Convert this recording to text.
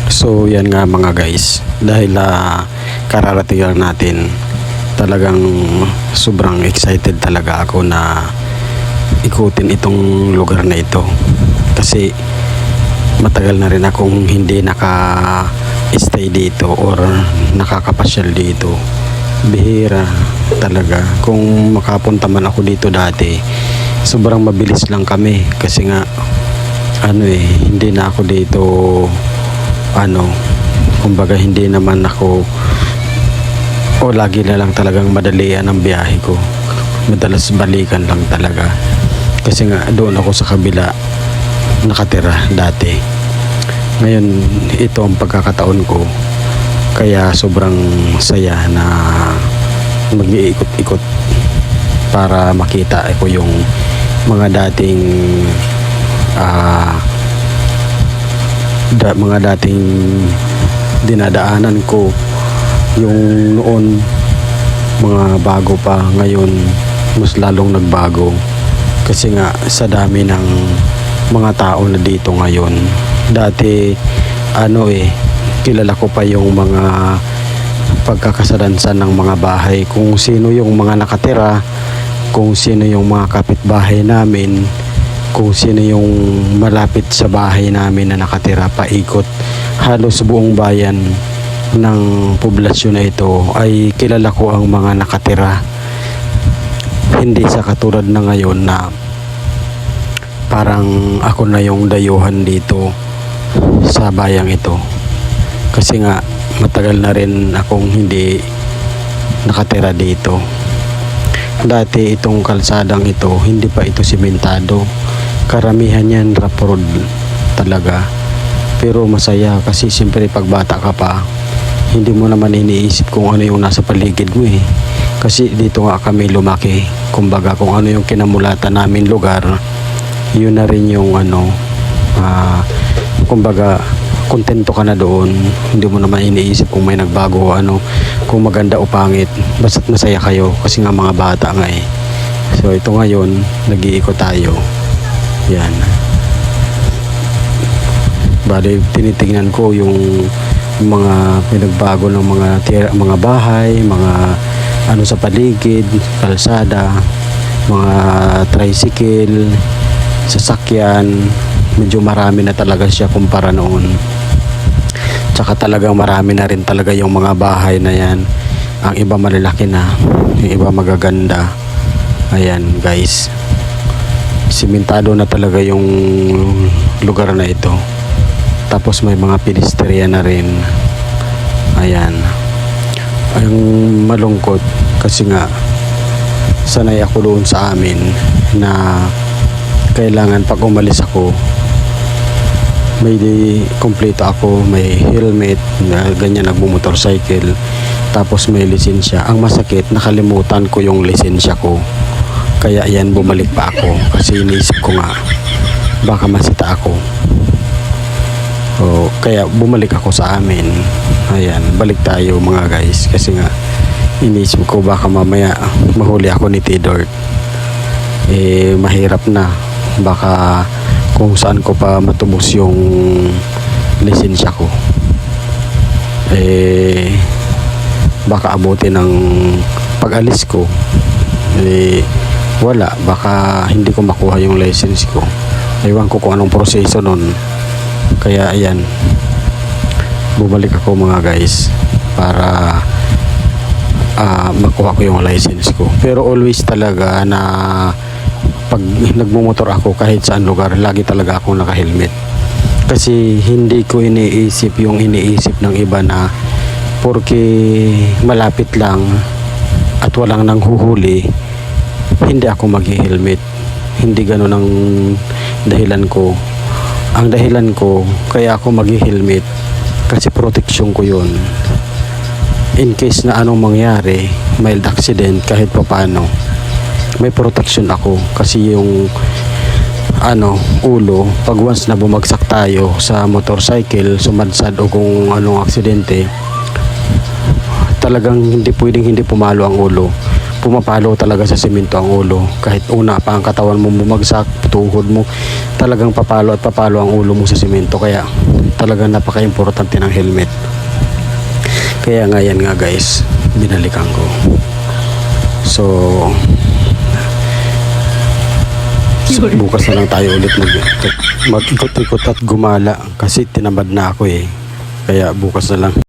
So yan nga mga guys, dahil kararating lang natin, talagang sobrang excited talaga ako na ikutin itong lugar na ito. Kasi matagal na rin akong hindi naka-stay dito or nakakapasyal dito. Bihira talaga. Kung makapunta man ako dito dati, sobrang mabilis lang kami kasi nga hindi na ako dito kumbaga hindi naman ako lagi na lang talagang madalian ang biyahe ko, madalas balikan lang talaga kasi nga doon ako sa kabila nakatira dati. Ngayon ito ang pagkakataon ko, kaya sobrang saya na mag-iikot-ikot para makita ko yung mga dating mga dating dinadaanan ko, yung noon mga bago pa. Ngayon mas lalong nagbago kasi nga sa dami ng mga tao na dito ngayon. Dati kilala ko pa yung mga pagkakasalansan ng mga bahay, kung sino yung mga nakatira, kung sino yung mga kapitbahay namin, kung sino yung malapit sa bahay namin na nakatira. Paikot halos buong bayan ng poblasyon na ito ay kilala ko ang mga nakatira. Hindi sa katulad na ngayon na parang ako na yung dayuhan dito sa bayang ito, kasi nga matagal na rin akong hindi nakatira dito. Dati itong kalsadang ito, hindi pa ito simentado, karamihan yan rough road talaga. Pero masaya kasi siyempre pag bata ka pa, hindi mo naman iniisip kung ano yung nasa paligid mo kasi dito nga kami lumaki. Kumbaga kung ano yung kinamulatan namin lugar, yun na rin yung kumbaga kontento ka na doon. Hindi mo naman iniisip kung may nagbago kung maganda o pangit, basta't masaya kayo kasi nga mga bata nga So ito ngayon, nag-iikot tayo. Yan. Bali, tinitingnan ko yung mga pinagbago ng mga bahay, mga sa paligid, kalsada, mga tricycle, sasakyan. Medyo marami na talaga siya kumpara noon. Tsaka talagang marami na rin talaga yung mga bahay na yan. Ang iba malalaki na, yung iba magaganda. Ayan guys, simentado na talaga yung lugar na ito. Tapos may mga pedestrian na rin. Ayan. Ang malungkot kasi nga sanay ako doon sa amin na kailangan pag umalis ako may kompleto ako, may helmet na ganyan, nagmumotorcycle, tapos may lisensya. Ang masakit, nakalimutan ko yung lisensya ko, kaya yan bumalik pa ako kasi iniisip ko nga baka masita ako. Kaya bumalik ako sa amin. Ayan, balik tayo mga guys kasi nga iniisip ko baka mamaya mahuli ako ni T-Dirt. Mahirap na, baka kung saan ko pa matubos yung lisensya ko, baka abutin ng pag-alis ko wala, baka hindi ko makuha yung license ko. Ewan ko kung anong proseso nun. Kaya ayan, bumalik ako mga guys para makuha ko yung license ko. Pero always talaga na pag nagmumotor ako kahit saan lugar, lagi talaga akong naka-helmet. Kasi hindi ko iniisip yung iniisip ng iba na porque malapit lang at walang nanghuhuli, hindi ako mag-helmet. Hindi gano'n ang dahilan ko. Ang dahilan ko kaya ako mag-helmet kasi protection ko yun. In case na anong mangyari, mild accident, kahit pa paano, may protection ako. Kasi yung ulo, pag once na bumagsak tayo sa motorcycle, sumadsad o kung anong aksidente, talagang hindi pwedeng hindi pumalo ang ulo. pumapalo talaga sa simento ang ulo. Kahit una pa ang katawan mo bumagsak, tuhod mo, talagang papalo at papalo ang ulo mo sa simento. Kaya talagang napaka-importante ng helmet. Kaya nga yan nga guys, binalikan ko. So bukas na lang tayo ulit mag-ikot-ikot at gumala kasi tinamad na ako eh. Kaya bukas na lang.